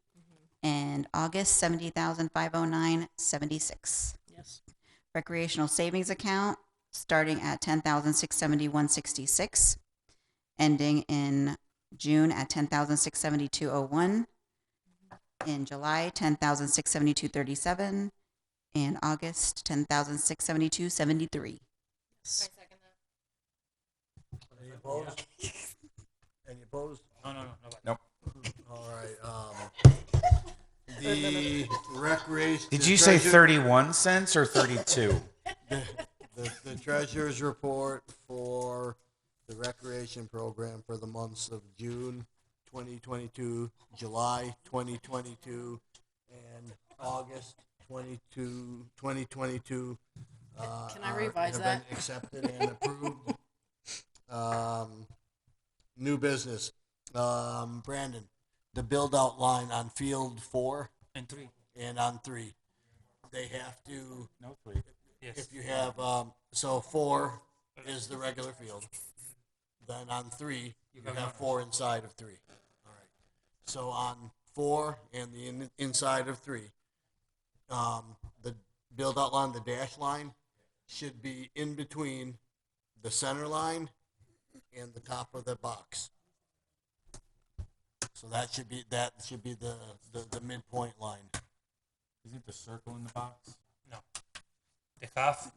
and August 70,509.76. Yes. recreational savings account starting at 10,671.66, ending in June at 10,672.01, in July 10,672.37, and August 10,672.73. I second that. Any opposed? Any opposed? No, nobody. Nope. All right. The recreation. Did the you say treasure- 31 cents or 32? the treasurer's report for the recreation program for the months of June 2022, July 2022, and August 2022. Can I revise have that? been accepted and approved. New business. Brandon, the build out line on field 4 And 3. and on 3. They have to, No, 3. Yes. if you have, so 4 is the regular field. Then on 3, you have 4 inside of 3. All right. So on 4 and the inside of 3, the build out line, the dash line, should be in between the center line and the top of the box. So that should be the midpoint line. Is it the circle in the box? No. The half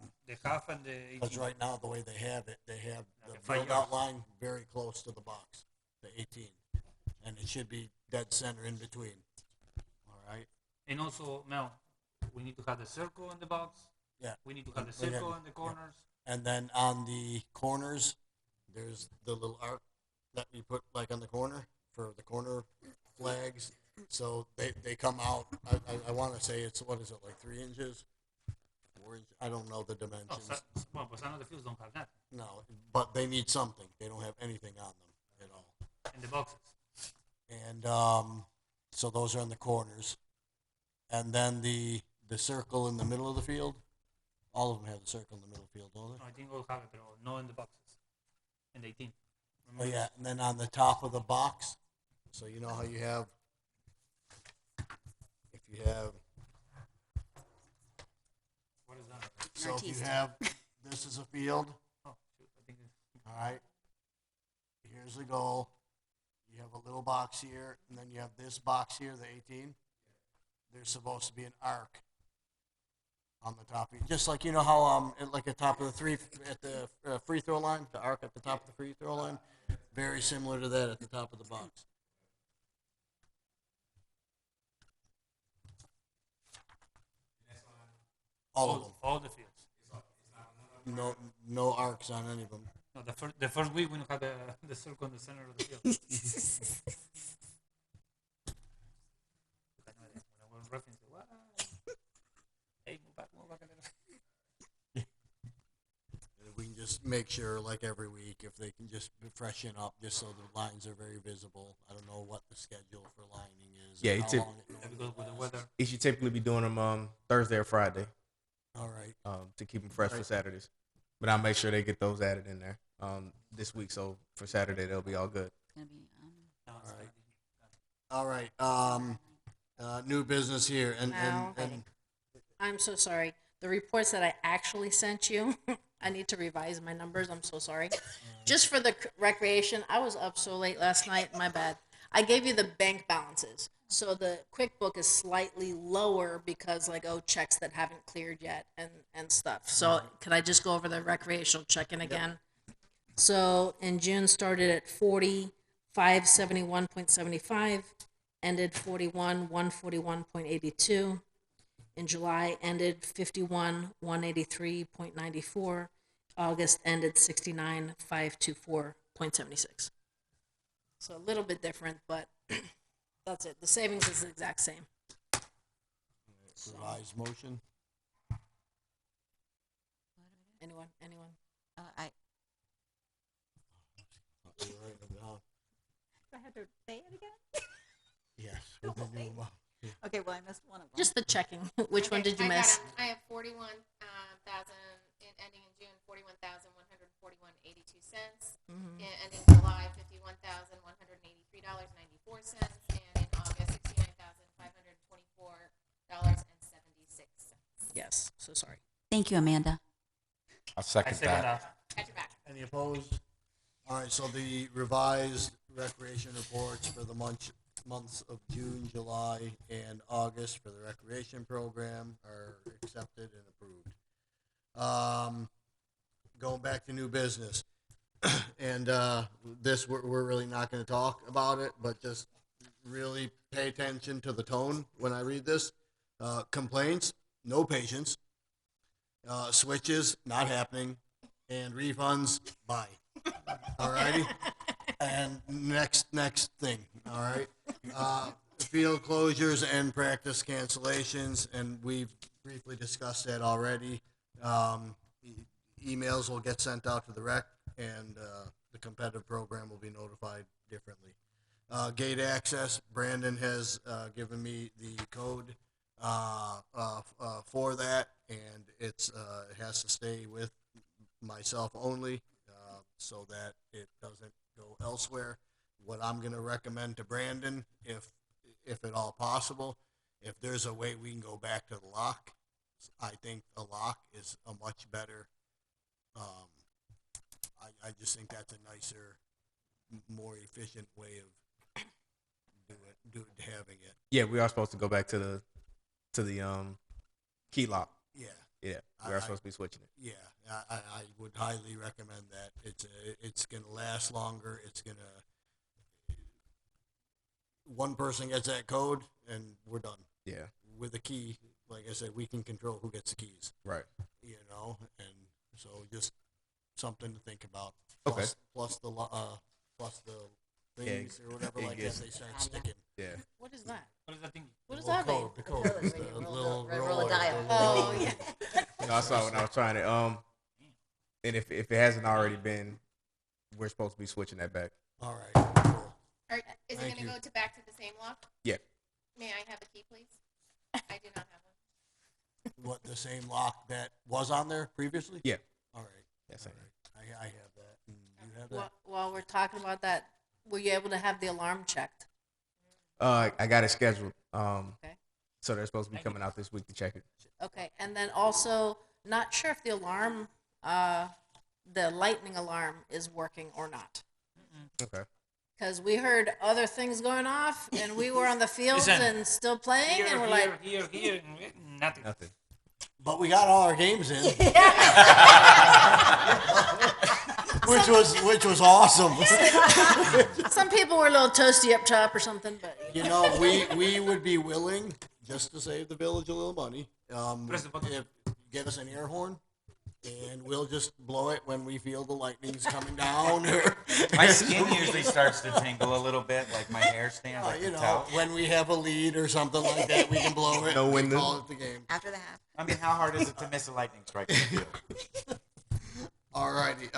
and the 18. Because right now, the way they have it, they have the Okay, 5 build out yards. line very close to the box, the 18. And it should be dead center in between. All right? And also, Mel, we need to have the circle in the box. Yeah. We need to have the We have- circle in the yeah. corners. And then on the corners, there's the little arc that we put like on the corner for the corner flags. So they come out, I want to say it's, what is it, like 3 inches? 4 inches? I don't know the Oh, dimensions. well, but some of the fields don't have that No, but they need something. They don't have anything on them at all. in the boxes. And so those are in the corners. And then the circle in the middle of the field, all of them have the circle in the middle of the field, don't No, they? I think we'll have it, but no in the boxes. In the 18. Oh, yeah, and then on the top of the box, so you know how you have, if you have, What is that? so if you Artista. have, this is a field, Oh, shoot. I think it's, all right? Here's the goal. You have a little box here, and then you have this box here, the 18. There's supposed to be an arc on the top of it. Just like, you know how, like at the top of the free throw line, the arc at the top of the free throw line? Very similar to that at the top of the box. All of them. all the fields. No arcs on any of them. No, the first week we don't have the circle in the center of the field. When reference, what? Hey, move back a little. And if we can just make sure, like every week, if they can just freshen up, just so the lines are very visible. I don't know what the schedule for lining is. and Yeah, how it's a- long it normally Because with the lasts. weather, You should typically be doing them Thursday or Friday All right. to keep them fresh for Right. Saturdays. But I'll make sure they get those added in there this week. So for Saturday, they'll be all good. It's going to be, no, it's All right. New business here, and Now- I'm so sorry. The reports that I actually sent you, I need to revise my numbers. I'm so sorry. Just for the recreation, I was up so late last night. My bad. I gave you the bank balances. So the QuickBook is slightly lower because checks that haven't cleared yet and stuff. So could I just go over the recreational check-in again? So in June started at 40,571.75, ended 41,141.82. In July ended 51,183.94. August ended 69,524.76. So a little bit different, but that's it. The savings is the exact same. Revised motion. Anyone? You're right, I had to say it again? yes. With the new amount. Okay, well, I missed one of them. Just the checking. Which one Okay, did you I got miss? 'em. I have 41,000 ending in June, 41,141.82 Mhm. ending July, $51,183.94, and in August, $69,524.76. Yes. So sorry. Thank you, Amanda. I'll I second second that. that. Got your back. Any opposed? All right, so the revised recreation reports for the months of June, July, and August for the recreation program are accepted and approved. Going back to new business, and this we're really not going to talk about it, but just really pay attention to the tone when I read this. Complaints, no patience. Switches, not happening, and refunds, bye. All righty. And next thing. All right. Field closures and practice cancellations, and we've briefly discussed that already. Emails will get sent out to the rec, and the competitive program will be notified differently. Gate access, Brandon has given me the code for that, and it has to stay with myself only, so that it doesn't go elsewhere. What I'm going to recommend to Brandon, if at all possible, if there's a way we can go back to the lock, I think a lock is a much better. I just think that's a nicer, more efficient way of having it. Yeah, we are supposed to go back to the key lock. Yeah. Yeah, we are supposed to be switching it. Yeah, I would highly recommend that. It's gonna last longer. It's gonna, one person gets that code and we're done. Yeah, With a key, like I said, we can control who gets the keys. right. You know, and so just something to think about. Okay. Plus the things or whatever it like that gets- they start sticking. Yeah. What is that? What is that thing? What does Little that mean? code, the code, code, is where the you roll little the- roll a roller, dial. the Oh, little- yeah. You know, I saw it when I was trying it. And if it hasn't already been, we're supposed to be switching that back. All right. Cool. Is it Thank going to you. go to back to the same lock? Yeah. May I have a key, please? I do not have one. What, the same lock that was on there previously? Yeah. All right. Yes, All sir. right. I have that. And you have that? While we're talking about that, were you able to have the alarm checked? I got it scheduled. Okay. So they're supposed to be coming out this week to check it. Okay, and then also, not sure if the alarm, the lightning alarm is working or not. Okay. Because we heard other things going off, and we were on the fields Listen, and still playing, Here, and we're here, like, here, nothing. Nothing. But we got all our games in, which was awesome. some people were a little toasty up top or something, but You know, we would be willing, just to save the village a little money, Press the button. if get us an air horn, and we'll just blow it when we feel the lightning's coming down, or My skin usually starts to tingle a little bit, like my hair stands. I you can know, tell. when we have a lead or something like that, we can blow it. No and window. call it the game. After the half. I mean, how hard is it to miss a lightning strike? in the field? Alrighty,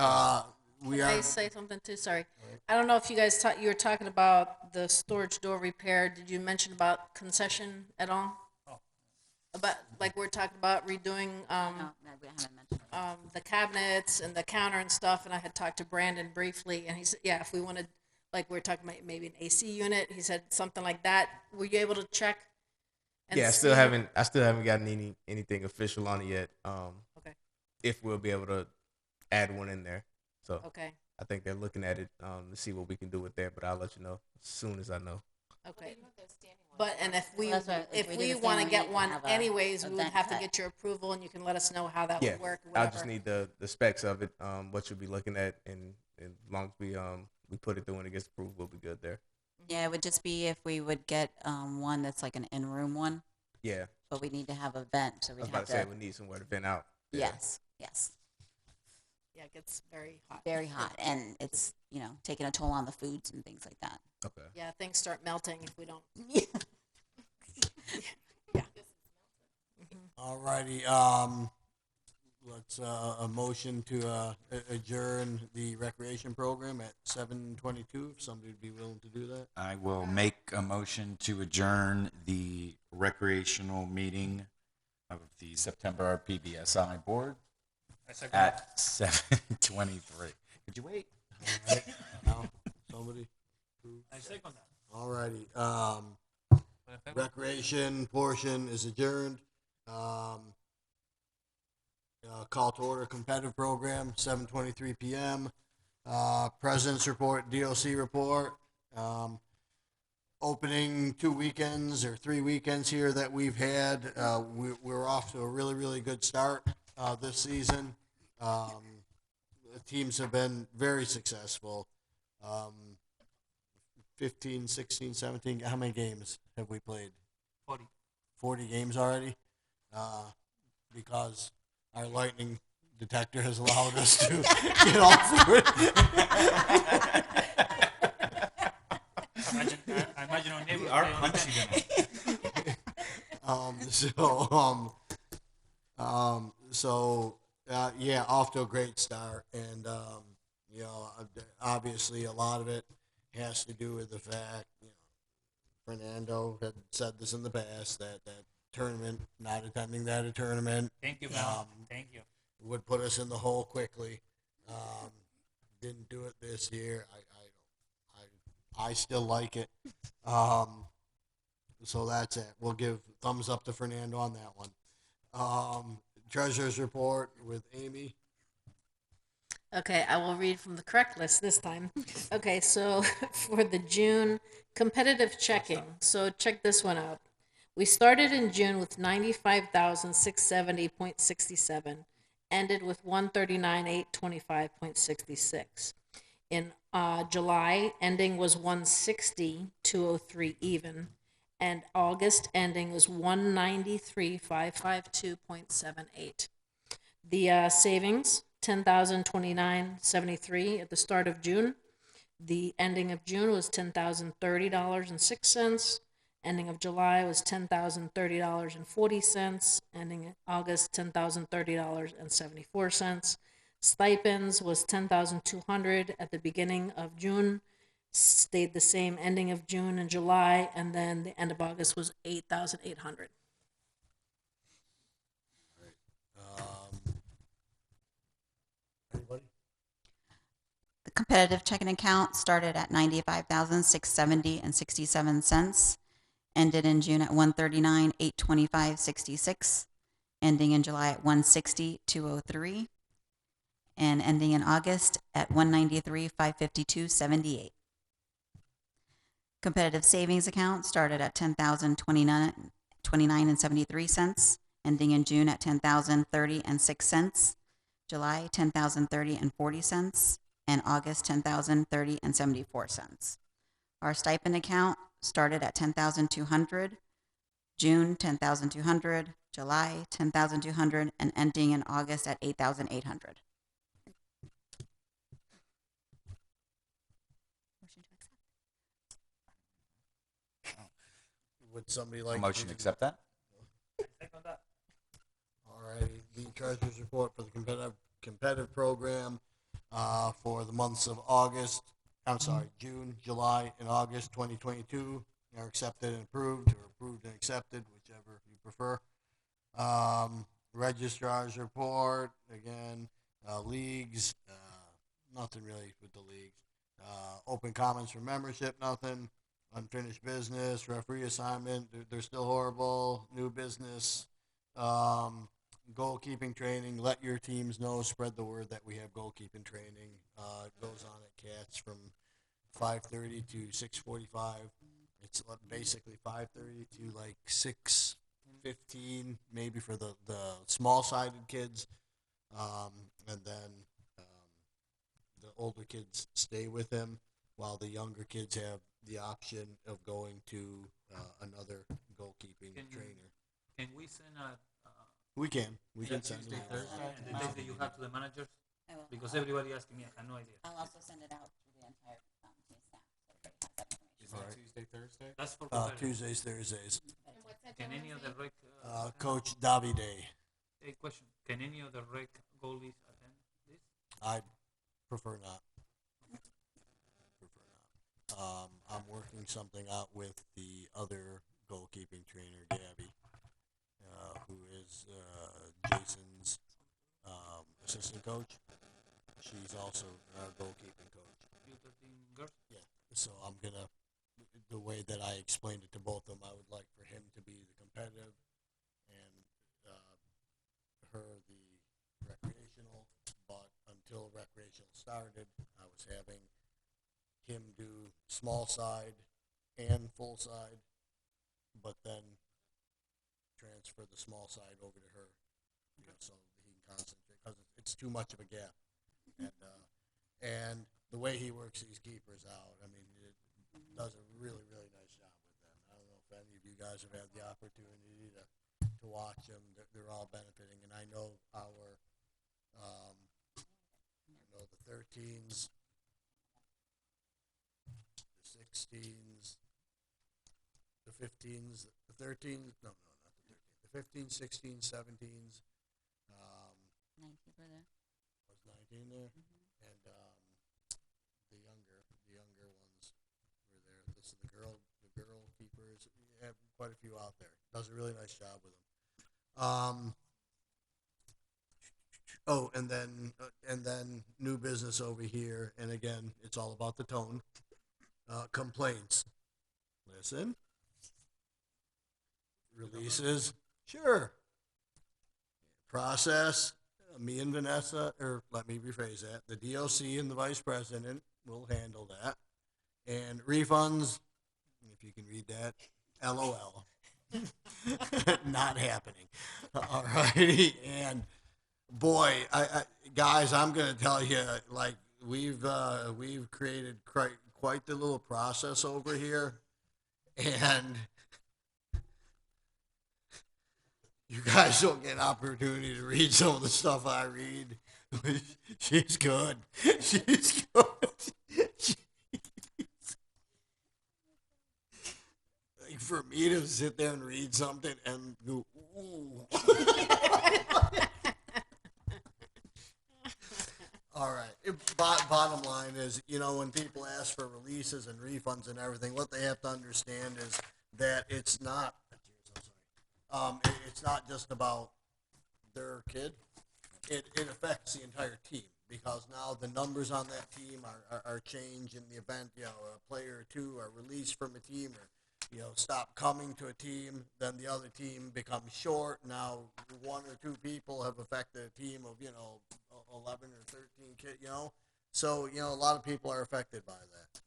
we Can are. I say something too? Sorry. I don't know if you guys you were talking about the storage door repair. Did you mention about concession at all? About, like, we're talking about redoing, No, we haven't mentioned it. the cabinets and the counter and stuff, and I had talked to Brandon briefly, and he said, yeah, if we wanted, like, we're talking about maybe an AC unit, he said something like that. Were you able to check? and Yeah, I still see? haven't gotten anything official on it yet. Okay. If we'll be able to add one in there. So Okay, I think they're looking at it to see what we can do with there, but I'll let you know as soon as I know. okay. You have those standing ones. But, and if we, Well, that's right. If if we do we the same, want we to get need to one have a anyways, we would event have to cut. get your approval, and you can let us know how that Yeah, would work, I'll whatever. just need the specs of it, what you'll be looking at, and as long as we put it through and it gets approved, we'll be good there. Yeah, it would just be if we would get one that's like an in-room one, Yeah, but we need to have a vent, so I we'd was have about to say to. we need somewhere to vent out. Yeah. Yes, yes. Yeah, it gets very hot. Very hot, and it's, taking a toll on the foods and things like that. Okay. Yeah, things start melting if we don't. Alrighty, let's, a motion to, adjourn the recreation program at 7:22, if somebody would be willing to do that. I will make a motion to adjourn the recreational meeting of the September PBSI board I second that. at 7:23. Could you wait? Alright, now, somebody? I second that. Alrighty, recreation portion is adjourned. Call to order competitive program, 7:23 p.m. President's report, DOC report. Opening 2 weekends or 3 weekends here that we've had. We're off to a really, really good start this season. The teams have been very successful. 15, 16, 17, how many games have we played? 40. 40 games already, because our lightning detector has allowed us to get all through it. I imagine our neighbors. Our play on punchy that. Yeah, off to a great start, and obviously a lot of it has to do with the fact, Fernando had said this in the past that tournament, not attending that tournament, Thank you, Val. Um, Thank you. would put us in the hole quickly. Didn't do it this year. I still like it. So that's it. We'll give thumbs up to Fernando on that one. Treasurer's report with Amy. Okay, I will read from the correct list this time. Okay, so for the June competitive checking, so check this one out. We started in June with 95,670.67, ended with 139,825.66. In July, ending was 160,203 even, and August ending was 193,552.78. The savings, 10,029.73 at the start of June. The ending of June was $10,030.06. Ending of July was $10,030.40. Ending in August, $10,030.74. Stipends was $10,200 at the beginning of June. Stayed the same ending of June and July, and then the end of August was $8,800. Anybody? The competitive checking account started at 95,670 and 67 cents, ended in June at 139,825.66, ending in July at 160,203, and ending in August at 193,552.78. Competitive savings account started at 10,029 and 73 cents, ending in June at 10,030 and 6 cents, July 10,030 and 40 cents, and August 10,030 and 74 cents. Our stipend account started at 10,200, June 10,200, July 10,200, and ending in August at 8,800. Motion to accept. Would somebody like Motion to to accept that? Second that. All righty. The treasurer's report for the competitive program for the months of June, July, and August 2022 are accepted and approved, or approved and accepted, whichever you prefer. Registrar's report, again, leagues, nothing really with the leagues. Open comments for membership, nothing. Unfinished business, referee assignment, they're still horrible. New business, goalkeeping training. Let your teams know. Spread the word that we have goalkeeping training. It goes on at Cats from 5:30 to 6:45. It's basically 5:30 to like 6:15, maybe for the small-sided kids, and then the older kids stay with him, while the younger kids have the option of going to another goalkeeping trainer. Can we send a We can send Tuesday, them. Thursday, and the days that you have to the managers? I will. Because everybody asking me, I have no idea. I'll also send it out to the entire team staff, so everybody has that information. Alright. Tuesday, Thursday? That's for competitive. Tuesdays, Thursdays. And what's that? Can any of the rec? Coach Davide. A question. Can any of the rec goalies attend this? I prefer not. I'm working something out with the other goalkeeping trainer, Gabby, who is Jason's assistant coach. She's also our goalkeeping coach. U13 girls? Yeah. So I'm gonna, the way that I explained it to both of them, I would like for him to be the competitive, and her the started, I was having him do small side and full side, but then transfer the small side over to her, so he can concentrate because it's too much of a gap. And the way he works these keepers out, I mean, it does a really, really nice job with them. I don't know if any of you guys have had the opportunity to watch them. They're all benefiting, and I know the 13s, the 16s, the 15s, the 13s. No, not the 13s. The 15s, 16s, 17s. 19 for there. Was 19 there, and the younger ones were there. This is the girl keepers. You have quite a few out there. Does a really nice job with them. Oh, and then new business over here, and again, it's all about the tone. Complaints. Listen. Releases. Sure. Process. Me and Vanessa, or let me rephrase that. The DOC and the vice president will handle that. And refunds, if you can read that, LOL. Not happening. All righty. And boy, guys, I'm gonna tell you, like we've created quite the little process over here, and you guys don't get an opportunity to read some of the stuff I read. She's good. She's good. Like for me to sit there and read something and go, ooh. All right. Bottom line is, when people ask for releases and refunds and everything, what they have to understand is that it's not. It's not just about their kid. It affects the entire team because now the numbers on that team are changed in the event, a player or two are released from a team or, stop coming to a team, then the other team becomes short. Now 1 or 2 people have affected a team of, 11 or 13 kids, So, a lot of people are affected by that.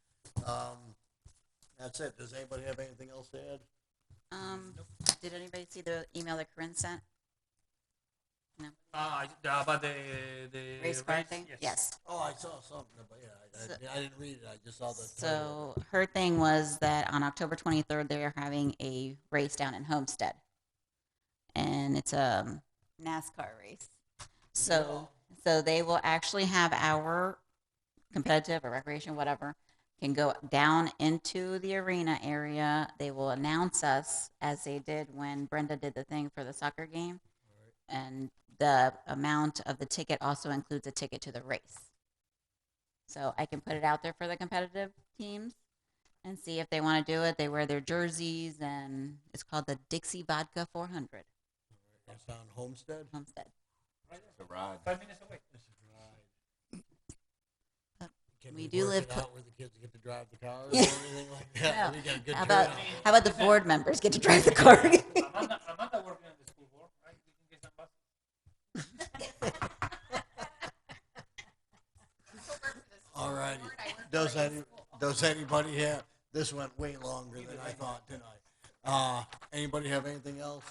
That's it. Does anybody have anything else to add? Did anybody see the email that Corinne sent? No. About the Race car thing? Yes. Oh, I saw something, but yeah, I didn't read it. I just saw the So her thing was that on October 23rd, they're having a race down in Homestead. And it's a NASCAR race. So they will actually have our competitive or recreation, whatever, can go down into the arena area. They will announce us as they did when Brenda did the thing for the soccer game. Right. And the amount of the ticket also includes a ticket to the race. So I can put it out there for the competitive teams and see if they want to do it. They wear their jerseys, and it's called the Dixie Vodka 400. That's on Homestead? Homestead. It's a ride. 5 minutes away. Can We do work live it out where the kids get to drive the cars or anything like that? No. We got a good How about turnout. the board members get to drive the car? Amanda working on the school board, right? We can get some buses. All righty. Does anybody have, this went way longer than I thought tonight. Anybody have anything else?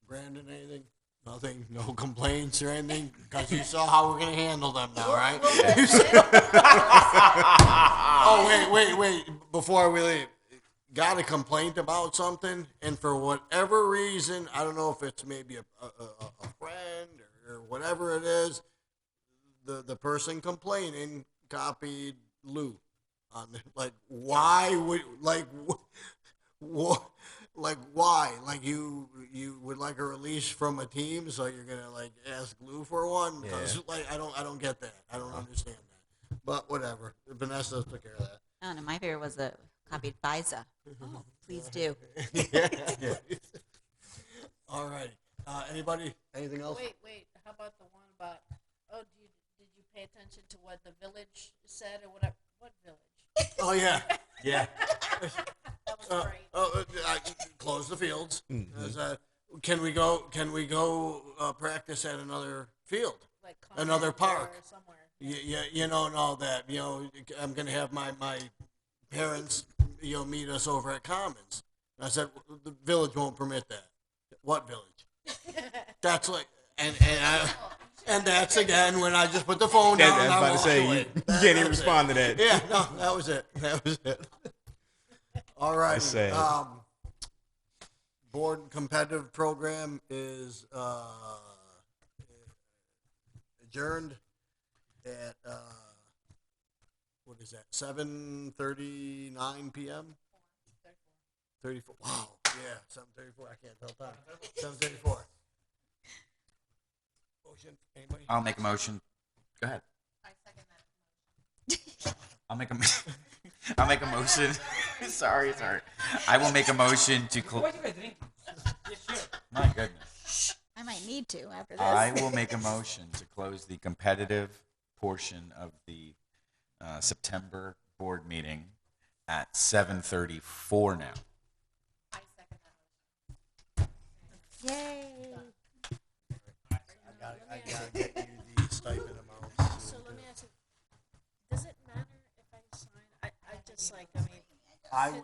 Brandon, anything? Nothing? No complaints or anything? Because you saw how we're going to handle them now, right? Oh, wait. Before we leave, got a complaint about something, and for whatever reason, I don't know if it's maybe a friend or whatever it is, the person complaining copied Lou on the, like, why would, like, what? Like why? Like you would like a release from a team, so you're gonna like ask Lou for one? Because like I don't get that. I don't understand that. But whatever. Vanessa took care of that. Oh, no, my favorite was the copied FISA. Oh, please do. Yeah. All right. Anybody? Anything else? Wait. How about the one about? Did you pay attention to what the village said or whatever? What village? Oh yeah. Yeah. That was great. Close the fields. Can we go? Practice at another field? Like Another Conant park. or somewhere. you know, and all that. You know, I'm gonna have my parents, you know, meet us over at Commons. And I said, the village won't permit that. What village? That's like, and that's again when I just put the phone down. I And was I about to walked say, away. you That can't even was it. respond to that. Yeah, no, that was it. That was it. All right. That's sad. Board competitive program is adjourned at what is that? 7:39 p.m. 34. Wow. Yeah, 7:34. I can't tell time. 7:34. Motion. Anybody? I'll make a motion. Go ahead. I second that. I'll make a. I'll make a motion. sorry. I will make a motion to. Why you guys drinking? Just share. My goodness. I might need to after this. I will make a motion to close the competitive portion of the September board meeting at 7:34 now. I second that. Yay. I gotta get you the stipend amounts. So let me ask you, does it matter if I sign? I just like, I mean, I would